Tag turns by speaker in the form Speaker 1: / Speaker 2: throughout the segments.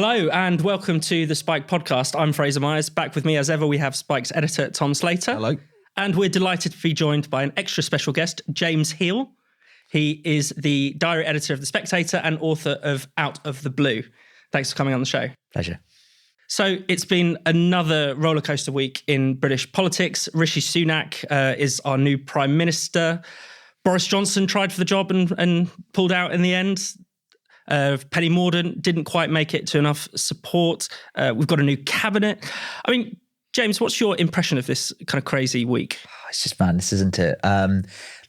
Speaker 1: Hello and welcome to the Spike podcast. I'm Fraser Myers. Back with me as ever, we have Spike's editor, Tom Slater.
Speaker 2: Hello.
Speaker 1: And we're delighted to be joined by an extra special guest, James Heale. He is the diary editor of The Spectator and author of Out of the Blue. Thanks for coming on the show.
Speaker 3: Pleasure.
Speaker 1: So it's been another rollercoaster week in British politics. Rishi Sunak is our new Prime Minister. Boris Johnson tried for the job and pulled out in the end. Penny Mordaunt didn't quite make it to enough support. We've got a new cabinet. I mean, James, what's your impression of this kind of crazy week?
Speaker 3: It's just madness, isn't it?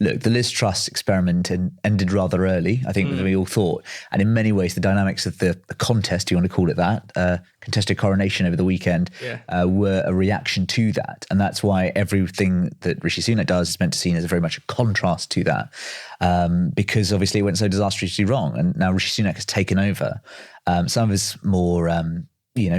Speaker 3: Look, the Liz Truss experiment ended rather early, I think, than we all thought. And in many ways, the dynamics of the contest, you want to call it that, contested coronation over the weekend, were a reaction to that. And that's why everything that Rishi Sunak does is meant to be seen as very much a contrast to that, because obviously it went so disastrously wrong. And now Rishi Sunak has taken over. Some of his more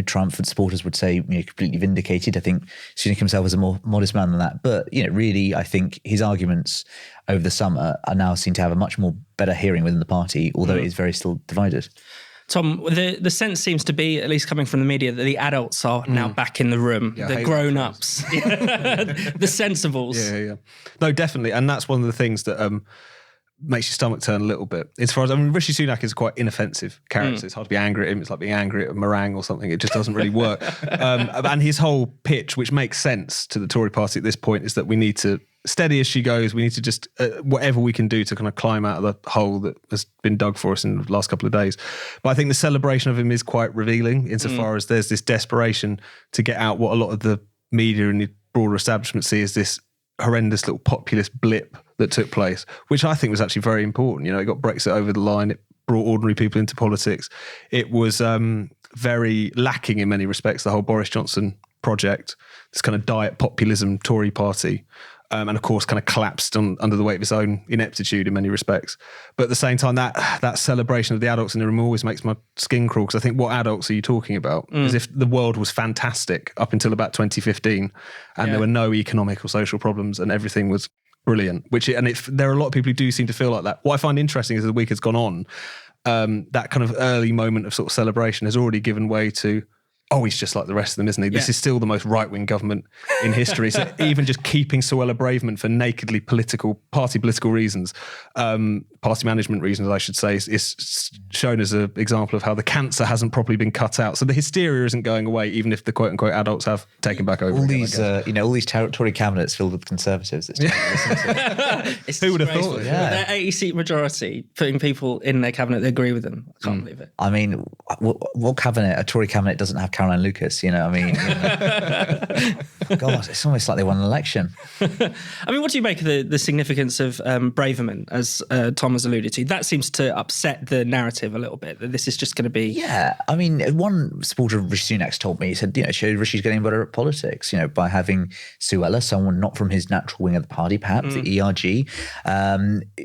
Speaker 3: triumphant supporters would say, completely vindicated. I think Sunak himself is a more modest man than that. But, really, I think his arguments over the summer are now seen to have a much more better hearing within the party, although it is very still divided.
Speaker 1: Tom, the sense seems to be, at least coming from the media, that the adults are now back in the room, the grown-ups, the sensibles.
Speaker 2: Yeah. No, definitely. And that's one of the things that makes your stomach turn a little bit. As far as, Rishi Sunak is quite inoffensive character. It's hard to be angry at him. It's like being angry at a meringue or something. It just doesn't really work. And his whole pitch, which makes sense to the Tory party at this point, is that we need to, steady as she goes, we need to just, whatever we can do to kind of climb out of the hole that has been dug for us in the last couple of days. But I think the celebration of him is quite revealing insofar as there's this desperation to get out what a lot of the media and the broader establishment see as this horrendous little populist blip that took place, which I think was actually very important. It got Brexit over the line. It brought ordinary people into politics. It was very lacking in many respects, the whole Boris Johnson project, this kind of diet populism Tory party. And of course, kind of collapsed under the weight of its own ineptitude in many respects. But at the same time, that celebration of the adults in the room always makes my skin crawl, because I think, what adults are you talking about? As if the world was fantastic up until about 2015 and there were no economic or social problems and everything was brilliant. There are a lot of people who do seem to feel like that. What I find interesting is, as the week has gone on, that kind of early moment of sort of celebration has already given way to, he's just like the rest of them, isn't he? This is still the most right-wing government in history. So even just keeping Suella Braverman for nakedly party political reasons, party management reasons, I should say, is shown as an example of how the cancer hasn't properly been cut out. So the hysteria isn't going away, even if the quote-unquote adults have taken back over.
Speaker 3: All these Tory cabinets filled with Conservatives.
Speaker 1: It's
Speaker 2: who would have thought?
Speaker 1: Their 80-seat majority putting people in their cabinet that agree with them. I can't believe it.
Speaker 3: I mean, what cabinet? A Tory cabinet doesn't have Caroline Lucas, God, it's almost like they won an election.
Speaker 1: I mean, what do you make of the significance of Braverman, as Tom has alluded to? That seems to upset the narrative a little bit, that this is just going to be...
Speaker 3: Yeah, I mean, one supporter of Rishi Sunak's told me, he said, Rishi's getting better at politics, by having Suella, someone not from his natural wing of the party, perhaps, the ERG,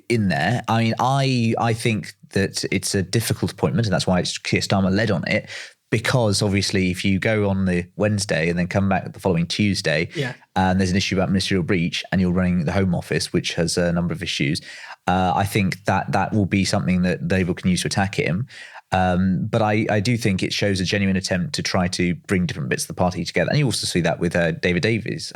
Speaker 3: in there. I mean, I think that it's a difficult appointment, and that's why it's Keir Starmer led on it. Because obviously, if you go on the Wednesday and then come back the following Tuesday, and there's an issue about ministerial breach, and you're running the Home Office, which has a number of issues, I think that will be something that Labour can use to attack him. But I do think it shows a genuine attempt to try to bring different bits of the party together. And you also see that with David Davies,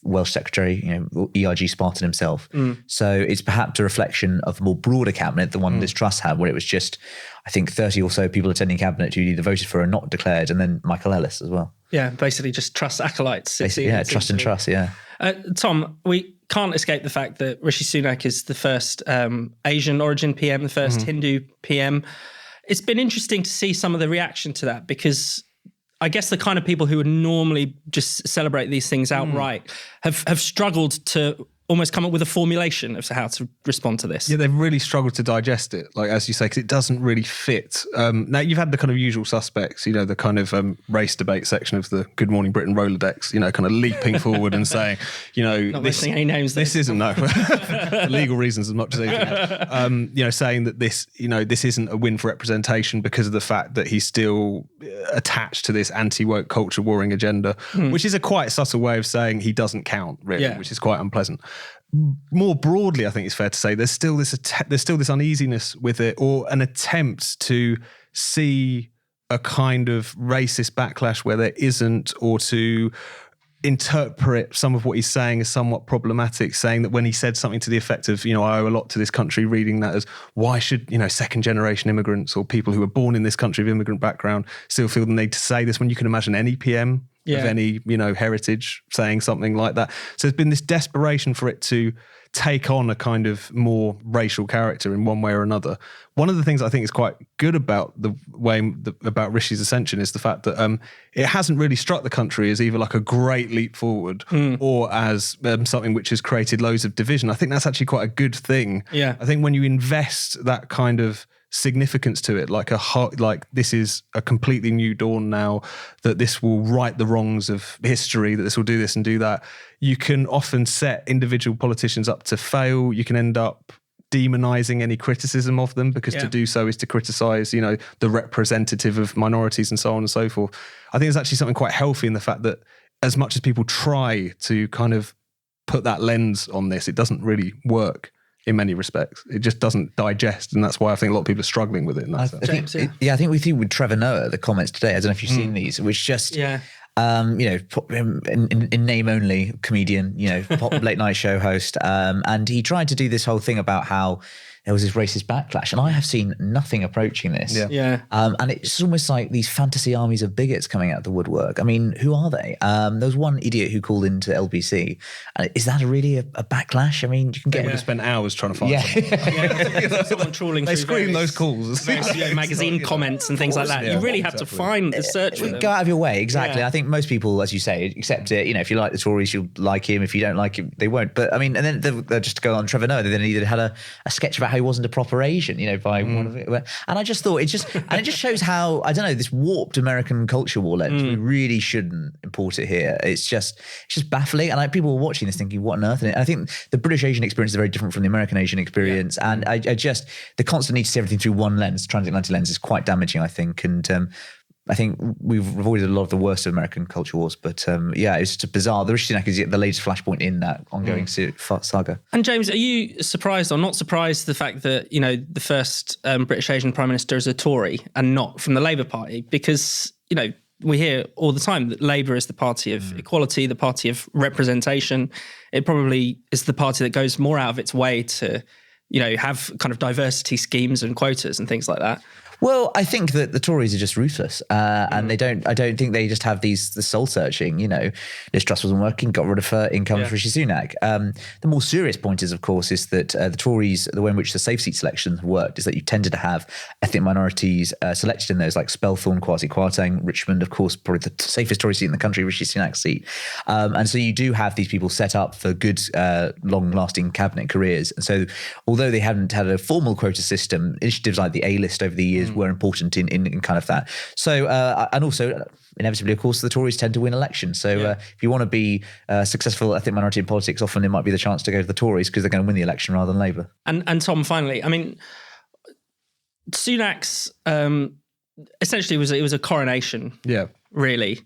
Speaker 3: Welsh Secretary, ERG Spartan himself. So it's perhaps a reflection of a more broader cabinet, the one Liz Truss had, where it was just, I think, 30 or so people attending cabinet who either voted for or not declared, and then Michael Ellis as well.
Speaker 1: Yeah, basically just Truss acolytes.
Speaker 3: Trust and Truss, yeah.
Speaker 1: Tom, we can't escape the fact that Rishi Sunak is the first Asian origin PM, the first Hindu PM. It's been interesting to see some of the reaction to that, because I guess the kind of people who would normally just celebrate these things outright have struggled to almost come up with a formulation of how to respond to this.
Speaker 2: Yeah, they've really struggled to digest it, like, as you say, because it doesn't really fit. Now, you've had the kind of usual suspects, the kind of race debate section of the Good Morning Britain Rolodex, kind of leaping forward and saying,
Speaker 1: not mentioning any names.
Speaker 2: This isn't, no, for legal reasons as much as anything. Saying that this isn't a win for representation because of the fact that he's still attached to this anti-woke culture warring agenda, which is a quite subtle way of saying he doesn't count, really, which is quite unpleasant. More broadly, I think it's fair to say there's still this uneasiness with it, or an attempt to see a kind of racist backlash where there isn't, or to interpret some of what he's saying as somewhat problematic, saying that when he said something to the effect of, I owe a lot to this country, reading that as, why should, second generation immigrants or people who were born in this country of immigrant background still feel the need to say this, when you can imagine any PM of any, heritage saying something like that. So there's been this desperation for it to take on a kind of more racial character in one way or another. One of the things I think is quite good about the way about Rishi's ascension is the fact that it hasn't really struck the country as either like a great leap forward or as something which has created loads of division. I think that's actually quite a good thing.
Speaker 1: Yeah.
Speaker 2: I think when you invest that kind of significance to it, like this is a completely new dawn now, that this will right the wrongs of history, that this will do this and do that, you can often set individual politicians up to fail. You can end up demonizing any criticism of them, because to do so is to criticize, the representative of minorities and so on and so forth. I think there's actually something quite healthy in the fact that as much as people try to kind of put that lens on this, it doesn't really work. In many respects, it just doesn't digest, and that's why I think a lot of people are struggling with it. In that sense.
Speaker 3: I think we see with Trevor Noah, the comments today, I don't know if you've seen these, which just, in name only comedian, pop late night show host, and he tried to do this whole thing about how there was this racist backlash, and I have seen nothing approaching this. And it's almost like these fantasy armies of bigots coming out of the woodwork. I mean, who are they? There was one idiot who called into LBC. And is that really a backlash? I mean, you can get...
Speaker 2: They would have spent hours trying to find someone.
Speaker 1: Someone trawling
Speaker 2: they
Speaker 1: through
Speaker 2: screen those calls.
Speaker 1: magazine comments and things like that. You really have to find the search for them.
Speaker 3: Go out of your way, exactly. I think most people, as you say, accept it. If you like the Tories, you'll like him. If you don't like him, they won't. But I mean, and then they'll just go on Trevor Noah. They then either had a sketch about how he wasn't a proper Asian, by one of it. And I just thought it just shows how, I don't know, this warped American culture war lens. We really shouldn't import it here. It's just baffling. And people were watching this thinking, what on earth? And I think the British Asian experience is very different from the American Asian experience. And I just, the constant need to see everything through one lens, transatlantic lens, is quite damaging, I think. And I think we've avoided a lot of the worst of American culture wars, but it's just bizarre. The Rishi Sunak is the latest flashpoint in that ongoing saga.
Speaker 1: And James, are you surprised or not surprised the fact that, the first British Asian Prime Minister is a Tory and not from the Labour Party? Because, we hear all the time that Labour is the party of equality, the party of representation. It probably is the party that goes more out of its way to, have kind of diversity schemes and quotas and things like that.
Speaker 3: Well, I think that the Tories are just ruthless, and I don't think they just have the soul searching. Liz Truss wasn't working, got rid of her, in comes Rishi Sunak. The more serious point is, of course, is that the Tories, the way in which the safe seat selection worked, is that you tended to have ethnic minorities selected in those, like Spelthorne, Kwasi Kwarteng, Richmond, of course, probably the safest Tory seat in the country, Rishi Sunak's seat. And so you do have these people set up for good, long-lasting cabinet careers. And so although they hadn't had a formal quota system, initiatives like the A-list over the years were important in kind of that. So, and also, inevitably, of course, the Tories tend to win elections. So if you want to be a successful ethnic minority in politics, often it might be the chance to go to the Tories because they're going to win the election rather than Labour.
Speaker 1: And Tom, finally, I mean, Sunak's essentially it was a coronation.
Speaker 2: Yeah.
Speaker 1: Really.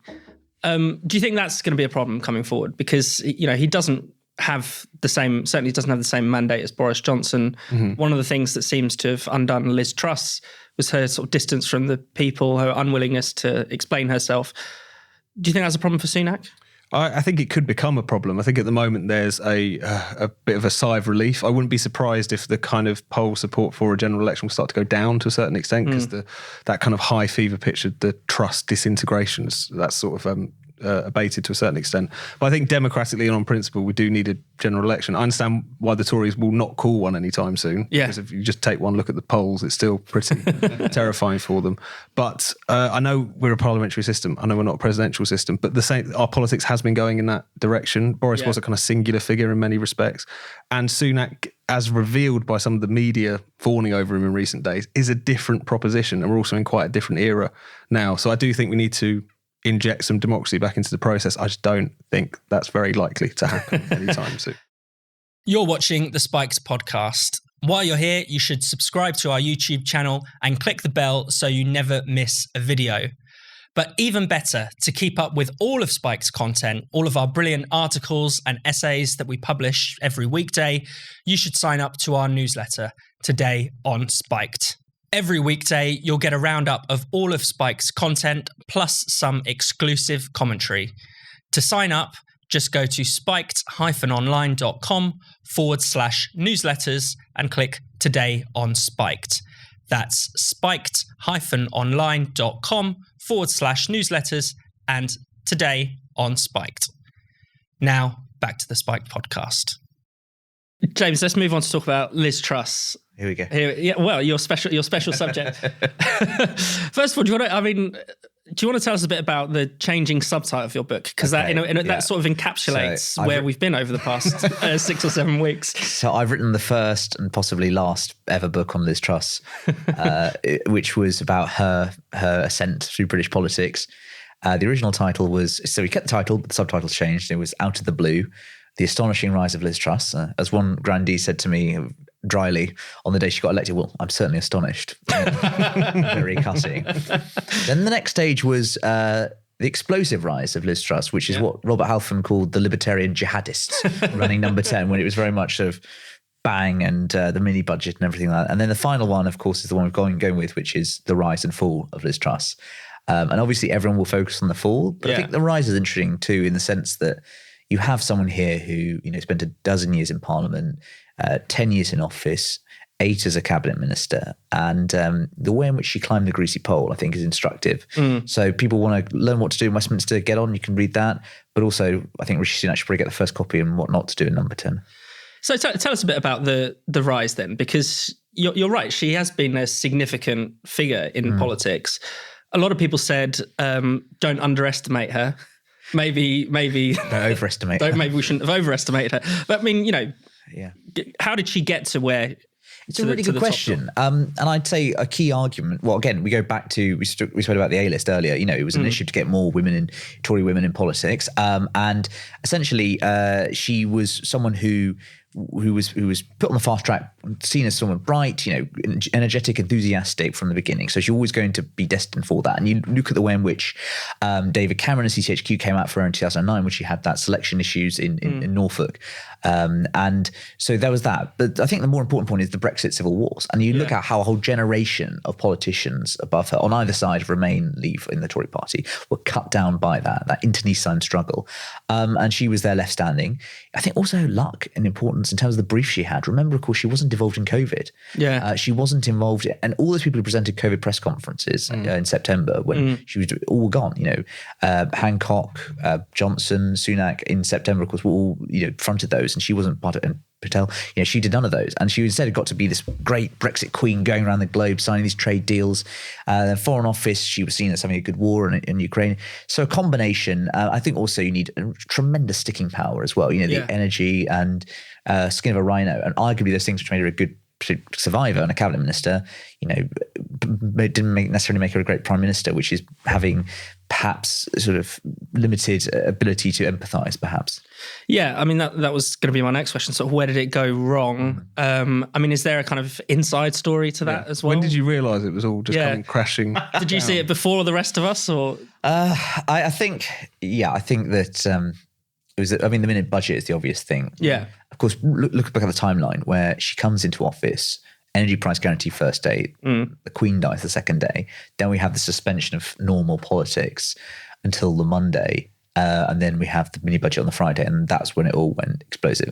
Speaker 1: Do you think that's going to be a problem coming forward? Because, he doesn't have the same, certainly doesn't have the same mandate as Boris Johnson. One of the things that seems to have undone Liz Truss was her sort of distance from the people, her unwillingness to explain herself. Do you think that's a problem for Sunak?
Speaker 2: I think it could become a problem. I think at the moment there's a bit of a sigh of relief. I wouldn't be surprised if the kind of poll support for a general election will start to go down to a certain extent, because that kind of high fever pitch of the Truss disintegrations, that's sort of abated to a certain extent. But I think democratically and on principle, we do need a general election. I understand why the Tories will not call one anytime soon.
Speaker 1: Yeah.
Speaker 2: Because if you just take one look at the polls, it's still pretty terrifying for them. But I know we're a parliamentary system. I know we're not a presidential system. But our politics has been going in that direction. Boris was a kind of singular figure in many respects. And Sunak, as revealed by some of the media fawning over him in recent days, is a different proposition. And we're also in quite a different era now. So I do think we need to inject some democracy back into the process. I just don't think that's very likely to happen anytime soon.
Speaker 4: You're watching the Spiked podcast. While you're here, you should subscribe to our YouTube channel and click the bell so you never miss a video. But even better, to keep up with all of Spike's content, all of our brilliant articles and essays that we publish every weekday, you should sign up to our newsletter, Today on Spiked. Every weekday, you'll get a roundup of all of Spike's content, plus some exclusive commentary. To sign up, just go to spiked-online.com/newsletters and click Today on Spiked. That's spiked-online.com/newsletters and Today on Spiked. Now, back to the Spiked podcast.
Speaker 1: James, let's move on to talk about Liz Truss.
Speaker 3: Here we go.
Speaker 1: Your special subject. First of all, do you want to tell us a bit about the changing subtitle of your book? Because that sort of encapsulates where we've been over the past 6 or 7 weeks.
Speaker 3: So I've written the first and possibly last ever book on Liz Truss, which was about her ascent through British politics. The original title was, so we kept the title, but the subtitles changed. It was Out of the Blue, The Astonishing Rise of Liz Truss. As one grandee said to me dryly on the day she got elected, well, I'm certainly astonished. Very cutting. Then the next stage was The Explosive Rise of Liz Truss, which is what Robert Halfon called the libertarian jihadists, running number 10, when it was very much sort of bang and the mini budget and everything like that. And then the final one, of course, is the one we're going with, which is The Rise and Fall of Liz Truss. And obviously everyone will focus on the fall, but I think the rise is interesting too, in the sense that you have someone here who, spent a dozen years in Parliament, 10 years in office, 8 as a cabinet minister. And the way in which she climbed the greasy pole, I think, is instructive. So people want to learn what to do in Westminster, get on, you can read that. But also, I think Rishi Sunak should probably get the first copy and what not to do in number 10.
Speaker 1: So tell us a bit about the rise then, because you're right. She has been a significant figure in politics. A lot of people said, don't underestimate her. Maybe
Speaker 3: don't overestimate her.
Speaker 1: Maybe we shouldn't have overestimated her. But I mean, how did she get to where?
Speaker 3: It's a really good question. And I'd say a key argument, well, again, we go back to, we spoke about the A-list earlier, it was an issue to get more Tory women in politics. And essentially, she was someone who was put on the fast track, seen as someone bright, energetic, enthusiastic from the beginning. So she's always going to be destined for that. And you look at the way in which David Cameron and CCHQ came out for her in 2009, when she had that selection issues in Norfolk. And so there was that. But I think the more important point is the Brexit civil wars. And you look at how a whole generation of politicians above her on either side of Remain, Leave in the Tory party were cut down by that internecine struggle. And she was there left standing. I think also luck and importance in terms of the brief she had. Remember, of course, she wasn't involved in COVID. She wasn't involved, and all those people who presented COVID press conferences in September when she was all gone. Hancock, Johnson, Sunak in September, of course, were all fronted those, and she wasn't part of it. Patel, she did none of those, and she instead got to be this great Brexit queen, going around the globe signing these trade deals. Foreign Office, she was seen as having a good war in Ukraine. So a combination. I think also you need a tremendous sticking power as well. The energy and skin of a rhino, and arguably those things which made her a good survivor and a cabinet minister, didn't necessarily make her a great prime minister, which is having perhaps sort of limited ability to empathise, perhaps.
Speaker 1: Yeah, I mean, that was going to be my next question. Sort of, where did it go wrong? I mean, is there a kind of inside story to that as well?
Speaker 2: When did you realise it was all just coming crashing?
Speaker 1: Did you see it before the rest of us, or?
Speaker 3: I think that it was. I mean, the minute budget is the obvious thing.
Speaker 1: Yeah.
Speaker 3: Of course, look back at the timeline where she comes into office. Energy price guarantee first day, the Queen dies the second day. Then we have the suspension of normal politics until the Monday. And then we have the mini budget on the Friday, and that's when it all went explosive.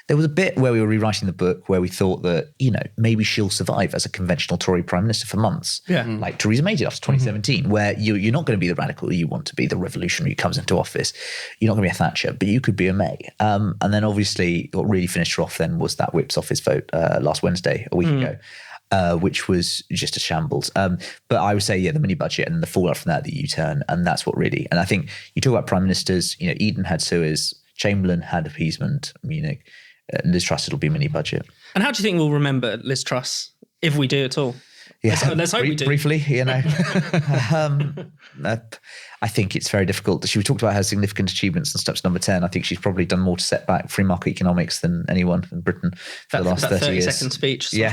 Speaker 3: There was a bit where we were rewriting the book where we thought that, maybe she'll survive as a conventional Tory prime minister for months. Like Theresa May did after 2017, where you're not going to be the radical you want to be, the revolutionary who comes into office. You're not going to be a Thatcher, but you could be a May. And then obviously what really finished her off then was that whips office vote last Wednesday, a week ago. Which was just a shambles. But I would say, the mini budget and the fallout from that, the U-turn, and that's what really. And I think you talk about prime ministers. Eden had Suez, Chamberlain had appeasement, Munich. Liz Truss, it'll be mini budget.
Speaker 1: And how do you think we'll remember Liz Truss, if we do at all? Let's hope we do.
Speaker 3: Briefly, I think it's very difficult. She talked about her significant achievements and steps number 10. I think she's probably done more to set back free market economics than anyone in Britain for the last 30 years.
Speaker 1: 30-second speech.
Speaker 3: Yeah.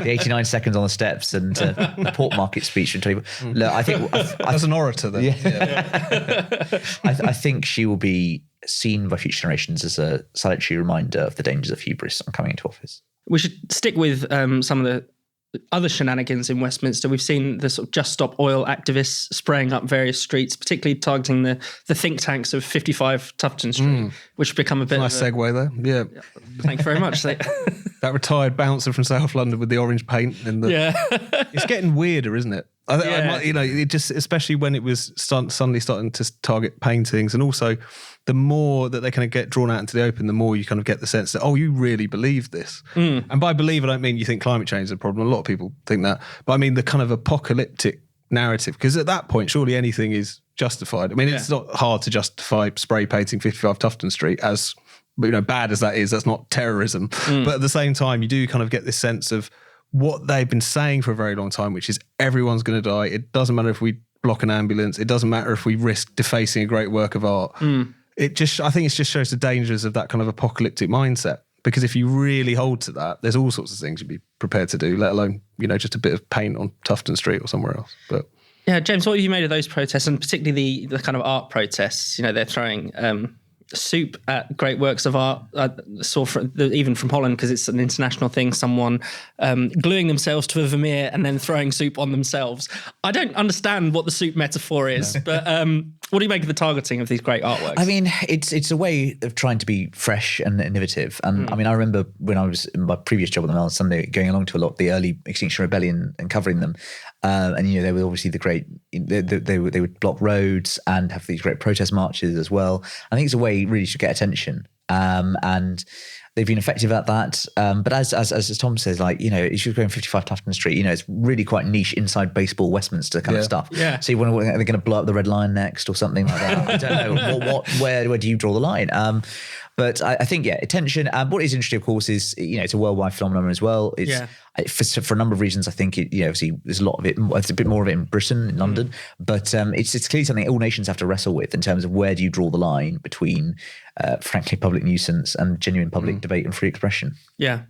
Speaker 3: The 89 seconds on the steps and the port market speech. Look, I think...
Speaker 2: As an orator then.
Speaker 3: I think she will be seen by future generations as a salutary reminder of the dangers of hubris on coming into office.
Speaker 1: We should stick with some of the other shenanigans in Westminster. We've seen the sort of Just Stop Oil activists spraying up various streets, particularly targeting the think tanks of 55 Tufton Street, which have become a bit
Speaker 2: Nice segue there. Yeah.
Speaker 1: Thank you very much.
Speaker 2: That retired bouncer from South London with the orange paint. It's getting weirder, isn't it? It just, especially when it was suddenly starting to target paintings, and also the more that they kind of get drawn out into the open, the more you kind of get the sense that, oh, you really believe this. And by believe, I don't mean you think climate change is a problem. A lot of people think that. But I mean the kind of apocalyptic narrative, because at that point, surely anything is justified. I mean, it's not hard to justify spray painting 55 Tufton Street as, bad as that is. That's not terrorism. But at the same time, you do kind of get this sense of what they've been saying for a very long time, which is everyone's going to die. It doesn't matter if we block an ambulance. It doesn't matter if we risk defacing a great work of art. I think it just shows the dangers of that kind of apocalyptic mindset. Because if you really hold to that, there's all sorts of things you'd be prepared to do, let alone, just a bit of paint on Tufton Street or somewhere else. But
Speaker 1: yeah, James, what have you made of those protests, and particularly the kind of art protests? They're throwing soup at great works of art. I saw even from Holland, because it's an international thing, someone gluing themselves to a Vermeer and then throwing soup on themselves. I don't understand what the soup metaphor is, but what do you make of the targeting of these great artworks?
Speaker 3: I mean, it's a way of trying to be fresh and innovative. And I mean, I remember when I was in my previous job at the Mail on Sunday, going along to a lot of the early Extinction Rebellion and covering them. And they were obviously they would block roads and have these great protest marches as well. I think it's a way really to get attention, and they've been effective at that. But as Tom says, if you're going 55 Tufton Street, it's really quite niche inside baseball Westminster kind of stuff. Yeah. So are they going to blow up the Red Lion next or something like that? I don't know. Where do you draw the line? But I think, attention. What is interesting, of course, is, it's a worldwide phenomenon as well. It's for a number of reasons. I think obviously there's a lot of it. It's a bit more of it in Britain, in London, but it's clearly something all nations have to wrestle with in terms of where do you draw the line between, frankly, public nuisance and genuine public debate and free expression. Yeah,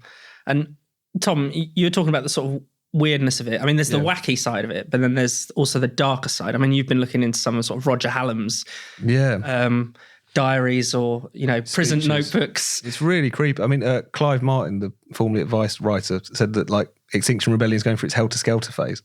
Speaker 3: and Tom, you were talking about the sort of weirdness of it. I mean, there's the wacky side of it, but then there's also the darker side. I mean, you've been looking into some of sort of Roger Hallam's diaries or prison notebooks. It's really creepy. I mean, Clive Martin, the formerly Advice writer, said that Extinction Rebellion is going through its helter-skelter phase,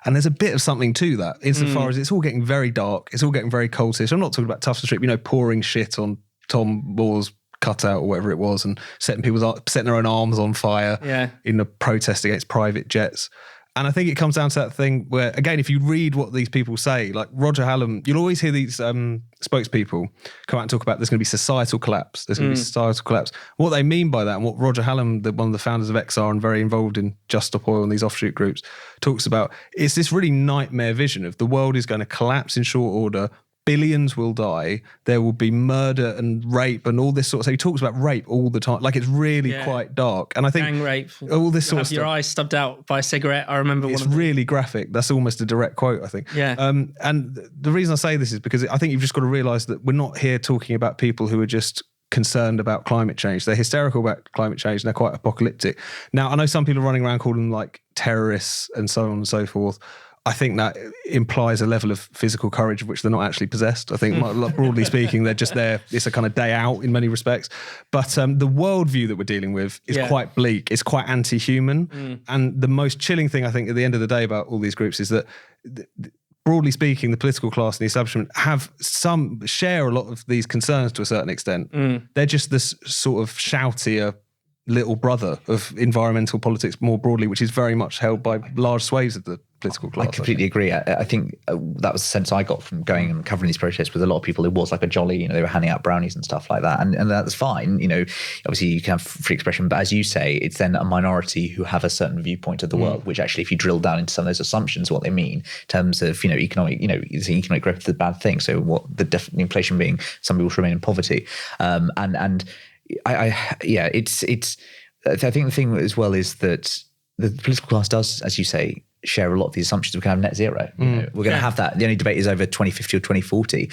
Speaker 3: and there's a bit of something to that insofar as it's all getting very dark, it's all getting very cultish. I'm not talking about Tufton Street, pouring shit on Tom Moore's cutout or whatever it was and setting their own arms on fire in a protest against private jets. And I think it comes down to that thing where, again, if you read what these people say, like Roger Hallam, you'll always hear these spokespeople come out and talk about there's going to be societal collapse. There's going to be societal collapse. What they mean by that, and what Roger Hallam, one of the founders of XR and very involved in Just Stop Oil and these offshoot groups, talks about, is this really nightmare vision of the world is going to collapse in short order. Billions will die. There will be murder and rape and all this sort of. So he talks about rape all the time. It's really quite dark. And I think
Speaker 1: gang rape,
Speaker 2: all this sort of stuff.
Speaker 1: Your eyes stubbed out by a cigarette. I remember
Speaker 2: it's really graphic. That's almost a direct quote, I think.
Speaker 1: Yeah.
Speaker 2: And the reason I say this is because I think you've just got to realise that we're not here talking about people who are just concerned about climate change. They're hysterical about climate change and they're quite apocalyptic. Now, I know some people are running around calling them terrorists and so on and so forth. I think that implies a level of physical courage of which they're not actually possessed. I think, broadly speaking, they're just there. It's a kind of day out in many respects. But the worldview that we're dealing with is quite bleak. It's quite anti-human. And the most chilling thing, I think, at the end of the day about all these groups is that, broadly speaking, the political class and the establishment share a lot of these concerns to a certain extent. They're just this sort of shoutier little brother of environmental politics more broadly, which is very much held by large swathes of the political class. I completely agree. I think that was the sense I got from going and covering these protests with a lot of people. It was like a jolly, they were handing out brownies and stuff like that. And that's fine. Obviously you can have free expression, but as you say, it's then a minority who have a certain viewpoint of the world, which actually, if you drill down into some of those assumptions, what they mean in terms of, economic, economic growth is a bad thing. So what the inflation being, some people should remain in poverty. I think the thing as well is that the political class does, as you say, share a lot of the assumptions. We can have net zero. We're going to have that. The only debate is over 2050 or 2040.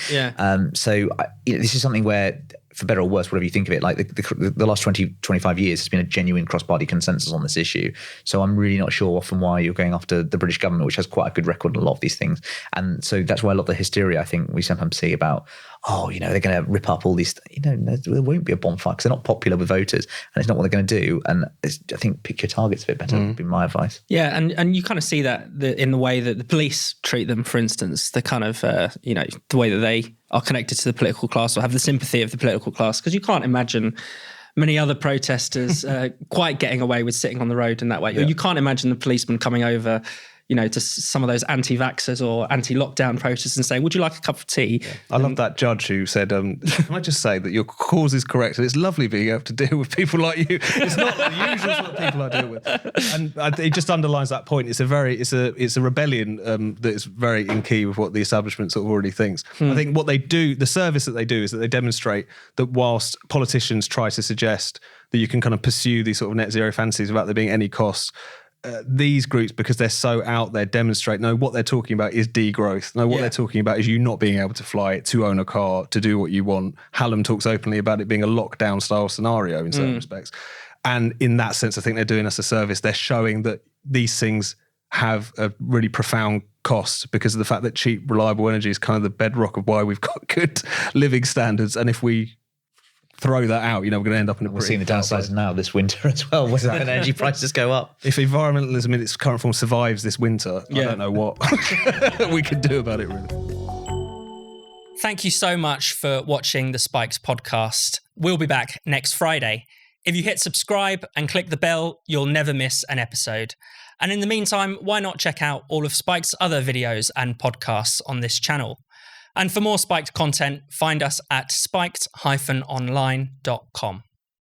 Speaker 2: So this is something where
Speaker 3: for better or worse, whatever you think of it, like the last 20, 25 years has been a genuine cross-party consensus on this issue. So I'm really not sure often why you're going after the British government, which has quite a good record on a lot of these things. And so that's why a lot of the hysteria I think we sometimes see about, they're going to rip up all these, there won't be a bonfire because they're not popular with voters and it's not what they're going to do. And I think pick your targets a bit better would be my advice.
Speaker 1: Yeah, and you kind of see that in the way that the police treat them, for instance, the kind of, the way that they are connected to the political class or have the sympathy of the political class, because you can't imagine many other protesters quite getting away with sitting on the road in that way. Yeah. You can't imagine the policeman coming over, to some of those anti-vaxxers or anti-lockdown protesters and saying, would you like a cup of tea? Yeah.
Speaker 2: I love that judge who said, can I just say that your cause is correct and it's lovely being able to deal with people like you. It's not the usual sort of people I deal with. And it just underlines that point. It's a rebellion that is very in key with what the establishment sort of already thinks. I think what they do, the service that they do is that they demonstrate that whilst politicians try to suggest that you can kind of pursue these sort of net zero fantasies without there being any costs, these groups, because they're so out there, demonstrate, no, what they're talking about is degrowth. No, what they're talking about is you not being able to fly, to own a car, to do what you want. Hallam talks openly about it being a lockdown style scenario in certain respects. And in that sense, I think they're doing us a service. They're showing that these things have a really profound cost because of the fact that cheap, reliable energy is kind of the bedrock of why we've got good living standards. And if we throw that out, we're going to end up in a.
Speaker 3: We're seeing the downsides now this winter as well. When energy prices go up.
Speaker 2: If environmentalism in its current form survives this winter, I don't know what we could do about it, really.
Speaker 4: Thank you so much for watching the Spikes podcast. We'll be back next Friday. If you hit subscribe and click the bell, you'll never miss an episode. And in the meantime, why not check out all of Spike's other videos and podcasts on this channel? And for more Spiked content, find us at spiked-online.com.